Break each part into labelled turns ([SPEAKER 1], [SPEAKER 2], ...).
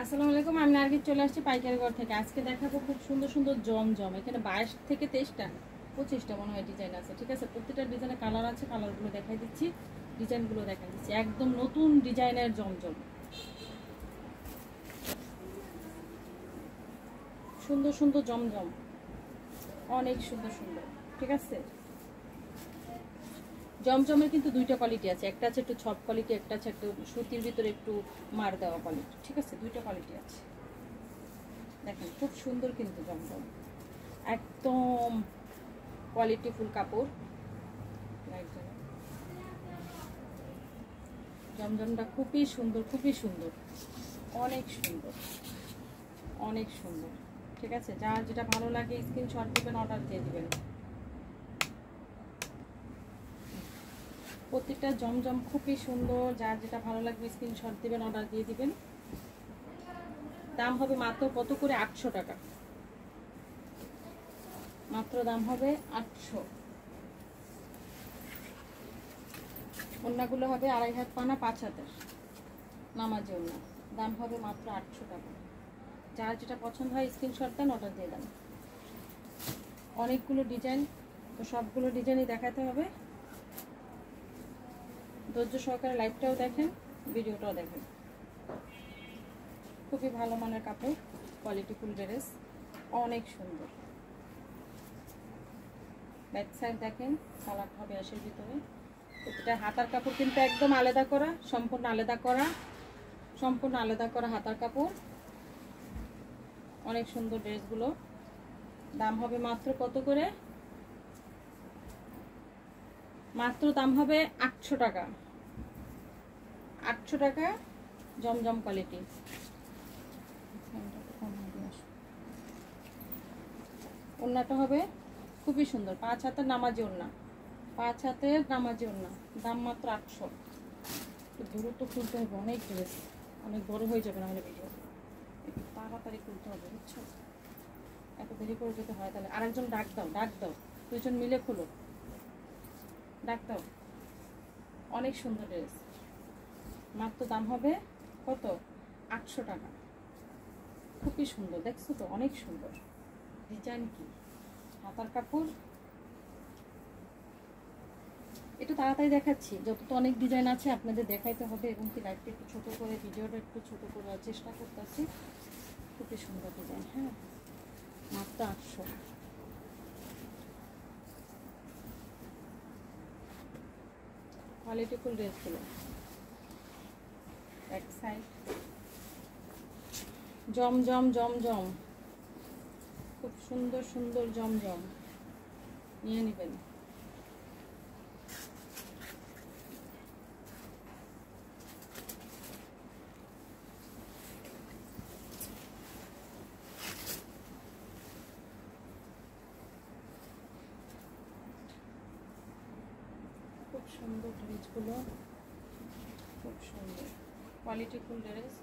[SPEAKER 1] আসসালামু আলাইকুম, আমি নার্গিস চলে আসছি পাইকারি ঘর থেকে। আজকে দেখাবো খুব সুন্দর সুন্দর জমজম। এখানে 22 থেকে 23টা 25টা মনে হয় ডিজাইন আছে। ঠিক আছে, প্রত্যেকটা ডিজাইনে কালার আছে, কালারগুলো দেখাই দিচ্ছি, ডিজাইনগুলো দেখাই দিচ্ছি। একদম নতুন ডিজাইনের জমজম, সুন্দর সুন্দর জমজম, অনেক সুন্দর সুন্দর। ঠিক আছে, জমজমের কিন্তু দুইটা কোয়ালিটি আছে, একটা আছে একটু ছপ কোয়ালিটি, একটা আছে একটু সুতির ভিতরে একটু মার দেওয়া কোয়ালিটি। ঠিক আছে, দুইটা কোয়ালিটি আছে। দেখেন খুব সুন্দর কিন্তু জমজম, একদম কোয়ালিটিফুল কাপড়। জমজমটা খুবই সুন্দর, খুবই সুন্দর, অনেক সুন্দর, অনেক সুন্দর। ঠিক আছে, যার যেটা ভালো লাগে স্ক্রিনশট দিবেন, অর্ডার দিয়ে দিবেন। প্রত্যেকটা জমজম খুবই সুন্দর, যার যেটা ভালো লাগবে স্ক্রিনশট দিবেন, অর্ডার দিয়ে দিবেন। দাম হবে মাত্র কত করে? 800 টাকা মাত্র, দাম হবে 800। ওড়নাগুলো হবে 2.5 হাত পানা 5 হাতের নামাজি ওড়না, দাম হবে মাত্র 800 টাকা। যার যেটা পছন্দ হয় স্ক্রিনশট দেন, অর্ডার দিয়ে দেন। অনেকগুলো ডিজাইন, তো সবগুলো ডিজাইনই দেখাতে হবে। ধৈর্য সহকারে লাইভটাও দেখেন, ভিডিওটাও দেখেন। খুবই ভালো মানের কাপড়, কোয়ালিটিফুল ড্রেস, অনেক সুন্দর। ব্যাক সাইড দেখেন, কালারটা হবে অ্যাশের ভিতরে। এটা হাতার কাপড় কিন্তু একদম আলাদা করা, সম্পূর্ণ আলাদা করা, সম্পূর্ণ আলাদা করা হাতার কাপড়। অনেক সুন্দর ড্রেসগুলো। দাম হবে মাত্র কত করে? মাত্র দাম হবে 800 টাকা। 800 টাকা, জমজম কোয়ালিটি। ওড়নাটা হবে খুবই সুন্দর, 5 হাতের নামাজি ওড়না, 5 হাতের নামাজি ওড়না, দাম মাত্র 800। দ্রুত খুলতে হবে, অনেক ড্রেস, অনেক বড় হয়ে যাবে নাহলে ভিডিও। একটু তাড়াতাড়ি খুলতে হবে, বুঝছো? এত দেরি করে যেতে হয় তাহলে। আরেকজন ডাক দাও, ডাক দাও, দুজন মিলে খুলো, ডাক দাও। অনেক সুন্দর ড্রেস, মাত্র দাম হবে কত? 800 টাকা। খুবই সুন্দর, দেখছো তো, অনেক সুন্দর ডিজাইন। কি হাতার কাপড়, একটু তাড়াতাড়ি দেখাচ্ছি, যত তো অনেক ডিজাইন আছে আপনাদের দেখাইতে হবে, এবং কি লাইভটা একটু ছোটো করে, ভিডিওটা একটু ছোটো করার চেষ্টা করতেছি। খুবই সুন্দর ডিজাইন। হ্যাঁ, মাত্র 800। কোয়ালিটিফুল ড্রেসগুলো। এক সাইড জমজম, জমজম, খুব সুন্দর সুন্দর জমজম, নিয়ে নেবেন। খুব সুন্দর ড্রেসগুলো, খুব সুন্দর কোয়ালিটিফুল ড্রেস।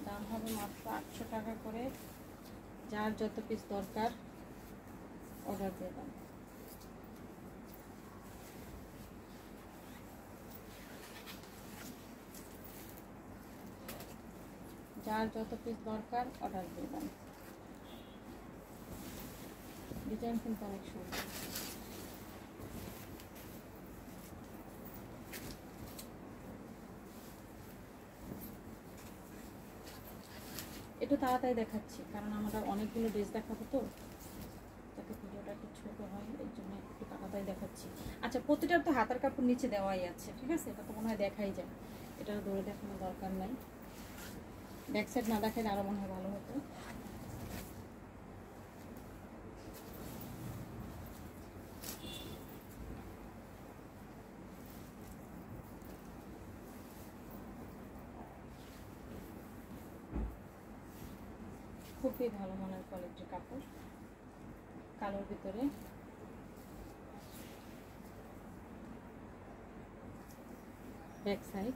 [SPEAKER 1] দাম হবে মাত্র 800 টাকা করে। যার যত পিস দরকার অর্ডার দিয়ে দেন। যার যত পিস দরকার অর্ডার দিয়ে দেন। ডিজাইন কিন্তু অনেক সুন্দর। একটু তাড়াতাড়ি দেখাচ্ছি, কারণ আমরা অনেকগুলো ড্রেস দেখাবো, তো যাতে ভিডিওটা একটু ছোটো হয়, এই জন্য একটু তাড়াতাড়ি দেখাচ্ছি। আচ্ছা, প্রতিটার তো হাতার কাপড় নিচে দেওয়াই আছে। ঠিক আছে, এটা তো মনে হয় দেখাই যায়, এটা ধরে দেখানোর দরকার নাই। ব্যাক সাইড না দেখালে আরও মনে হয় ভালো হতো। খুবই ভালো মানের কোয়ালিটির কাপড়, কালোর ভিতরে। ব্যাক সাইড,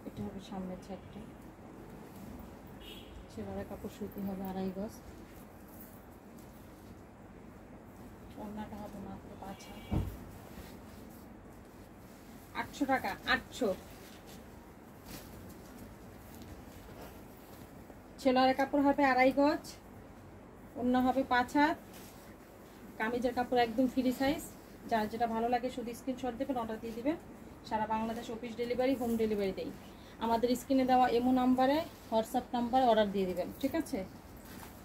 [SPEAKER 1] এটা হবে সামনের সাইডটা। সেলারের কাপড় সুতি হবে 2.5 গজ। ওড়নাটা হবে মাত্র 5 হাত। 800 টাকা, 800। ছেলের কাপড় হবে 2.5 গজ, ওড়না হবে 5 হাত, কামিজের কাপড় একদম ফ্রি সাইজ। যার যেটা ভালো লাগে শুধু স্ক্রিনশট দেবেন, অর্ডার দিয়ে দিবেন। সারা Bangladesh office delivery, home delivery দেই। আমাদের স্ক্রিনে দেওয়া এমো নাম্বারে, হোয়াটসঅ্যাপ নাম্বারে অর্ডার দিয়ে দিবেন, ঠিক আছে?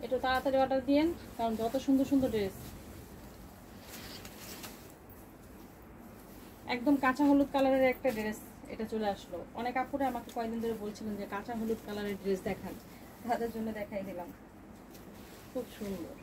[SPEAKER 1] একটু তাড়াতাড়ি অর্ডার দিয়েন, কারণ যত সুন্দর সুন্দর ড্রেস। একদম কাঁচা হলুদ কালারের একটা ড্রেস এটা চলে আসলো। অনেক আপুরে আমাকে কয়েকদিন ধরে বলছিলেন যে কাঁচা হলুদ কালারের ড্রেস দেখান, তাদের জন্য দেখাই দিলাম। খুব সুন্দর।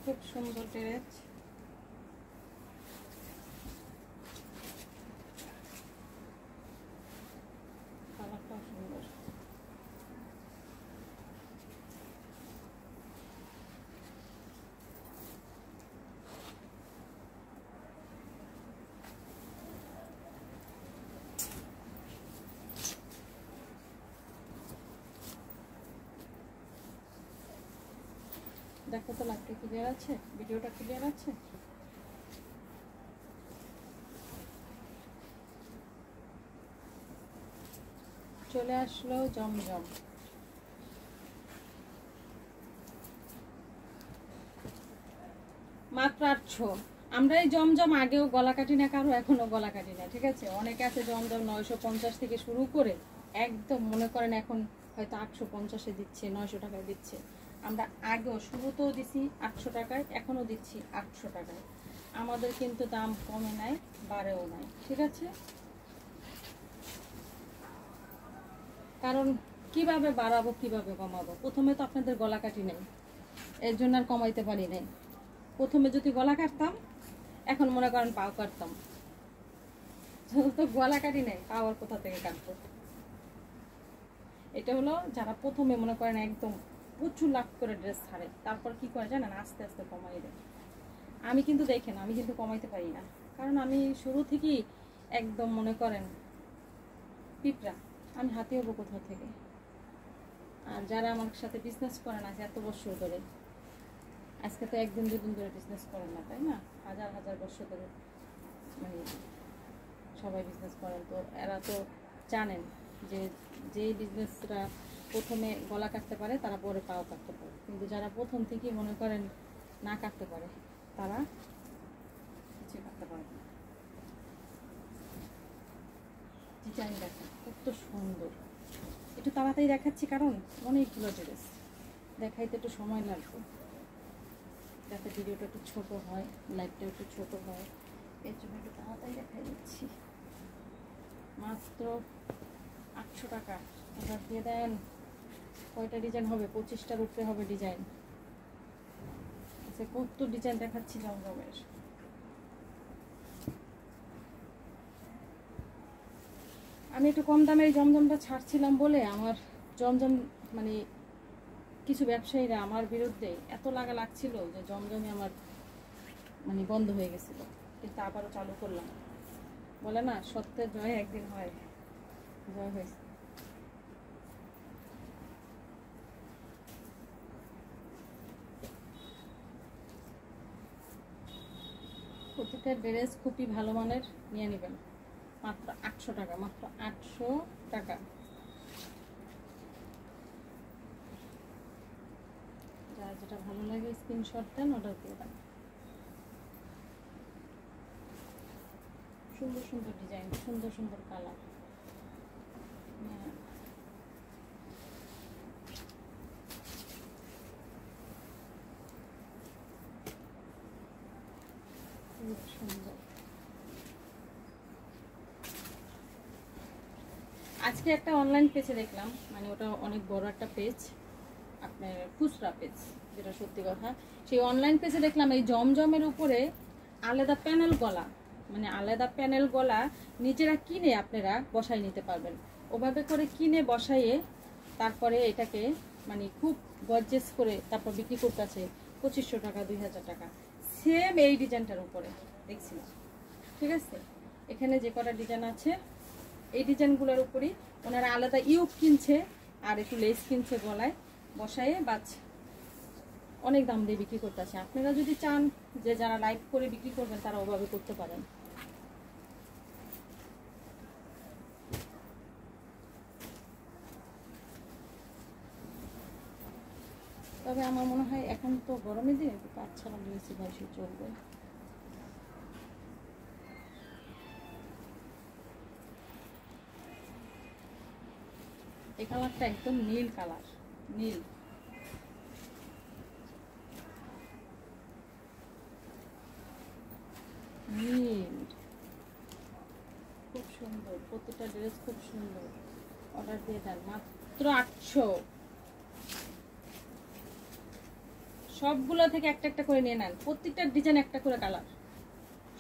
[SPEAKER 1] খুব সুন্দর ড্রেস। কালারটাও সুন্দর। দেখো তো লাইভটা ক্লিয়ার আছে, ভিডিওটা ক্লিয়ার আছে? চলে আসলো জমজম। মাত্র 800। আমরা এই জমজম আগেও গলা কাটি না কারো, এখনো গলা কাটি না, ঠিক আছে? অনেকে আছে জমজম 950 থেকে শুরু করে একদম মনে করেন এখন হয়তো 850-এ দিচ্ছে, 900 টাকায় দিচ্ছে। আমরা আগেও শুরুতেও দিছি 800 টাকায়, এখনো দিচ্ছি 800 টাকায়। আমাদের কিন্তু দাম কমে নাই, বাড়েও নাই, ঠিক আছে? কারণ কিভাবে বাড়াবো, কিভাবে কমাবো? প্রথমে তো আপনাদের গলা কাটি নাই, এর জন্য আর কমাইতে পারি নাই। প্রথমে যদি গলা কাটতাম, এখন মনে করেন পাও কাটতাম। তো গলা কাটি নাই, পাওয়ার কোথা থেকে কাটবো? এটা হলো যারা প্রথমে মনে করেন একদম প্রচুর লাভ করে ড্রেস ছাড়ে, তারপর কি করে জানেন, আস্তে আস্তে কমাই দেয়। আমি কিন্তু দেখেন, আমি কিন্তু কমাইতে পারি না, কারণ আমি শুরু থেকেই একদম মনে করেন পিঁপড়া, আমি হাতে হবো কোথা থেকে? আর যারা আমার সাথে বিজনেস করেন আজ এত বছর ধরে, আজকে তো একদিন দুদিন ধরে বিজনেস করেন না, তাই না? হাজার হাজার বছর ধরে মানে সবাই বিজনেস করেন, তো এরা তো জানেন যে যেই বিজনেসরা প্রথমে গলা কাটতে পারে তারা পরে পাও কাটতে পারে, কিন্তু যারা প্রথম থেকেই মনে করেন না কাটতে পারে তারা কিছু কাটতে পারে না। ডিজাইন দেখেন কত সুন্দর। একটু তাড়াতাড়ি দেখাচ্ছি কারণ অনেকগুলো ড্রেস দেখাইতে একটু সময় লাগবে, যাতে ভিডিওটা একটু ছোটো হয়, লাইভটা একটু ছোটো হয়, এর জন্য একটু তাড়াতাড়ি দেখাই দিচ্ছি। মাত্র 800 টাকা অর্ডার দিয়ে দেন। কয়টা ডিজাইন হবে? 25টার উপরে হবে ডিজাইন। আচ্ছা, কত ডিজাইন দেখাচ্ছি জমজমের। আমি একটু কম দামে এই জমজমটা ছাড়ছিলাম বলে আমার জমজম মানে কিছু ব্যবসায়ীরা আমার বিরুদ্ধে এত লাগা লাগছিল যে জমজমই আমার মানে বন্ধ হয়ে গেছিল, কিন্তু আবারও চালু করলাম। বলে না, সত্যের জয় একদিন হয়, জয় হয়েছে। প্রতিটা ড্রেস খুবই ভালো মানের নিয়ে নেবেন। মাত্র 800 টাকা, মাত্র 800 টাকা। যার যেটা ভালো লাগে স্ক্রিনশট দেন, অর্ডার দিয়ে দেন। সুন্দর সুন্দর ডিজাইন, সুন্দর সুন্দর কালার। খুব সুন্দর। আজকে একটা অনলাইন পেজে দেখলাম, মানে ওটা অনেক বড় একটা পেজ, আপনার খুচরা পেজ, যেটা সত্যি কথা। সেই অনলাইন পেজে দেখলাম এই জমজমের উপরে আলাদা প্যানেল গলা, মানে আলাদা প্যানেল গলা নিজেরা কিনে আপনারা বসাই নিতে পারবেন। ওভাবে করে কিনে বসাইয়ে তারপরে এটাকে মানে খুব গর্জেস করে তারপর বিক্রি করতেছে 2500 টাকা, 2000 টাকা, সেম এই ডিজাইনটার উপরে দেখছিলাম। ঠিক আছে, এখানে যে কটা ডিজাইন আছে এই ডিজাইনগুলোর উপরই ওনারা আলাদা ইউক কিনছে আর একটু লেস কিনছে গলায় বসায়ে, বাচ অনেক দাম দিয়ে বিক্রি করতেছে। আপনারা যদি চান যে যারা লাইভ করে বিক্রি করবেন তারা ওভাবে করতে পারেন। তবে আমার মনে হয় এখন তো গরমের দিনে একটু কাজ ছাড়া বেশি বেশি চলবে। এই কালারটা একদম নীল কালার, নীল। নীল খুব সুন্দর, প্রতিটা ড্রেস খুব সুন্দর। অর্ডার দিয়ে দেন, মাত্র 800। সবগুলো থেকে একটা একটা করে নিয়ে নেন, প্রত্যেকটা ডিজাইন একটা করে কালার,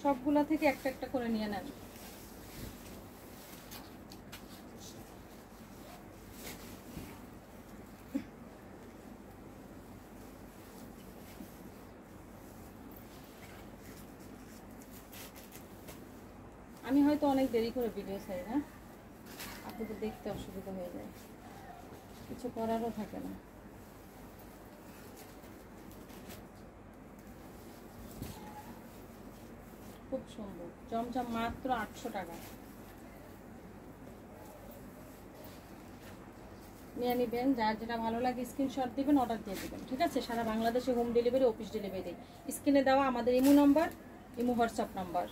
[SPEAKER 1] সবগুলো থেকে একটা একটা করে নিয়ে নেন। আমি হয়তো অনেক দেরি করে ভিডিও চাই না, আপনাদের দেখতে অসুবিধা হয়ে যায়, কিছু করারও থাকে না। খুব সুন্দর জমজম, মাত্র 800 টাকা নিয়ে নেবেন। যার যেটা ভালো লাগে স্ক্রিনশট দিবেন, অর্ডার দিয়ে দিবেন। ঠিক আছে, সারা বাংলাদেশে হোম ডেলিভারি, অফিস ডেলিভারি। স্ক্রিনে দেওয়া আমাদের imo number, imo WhatsApp number.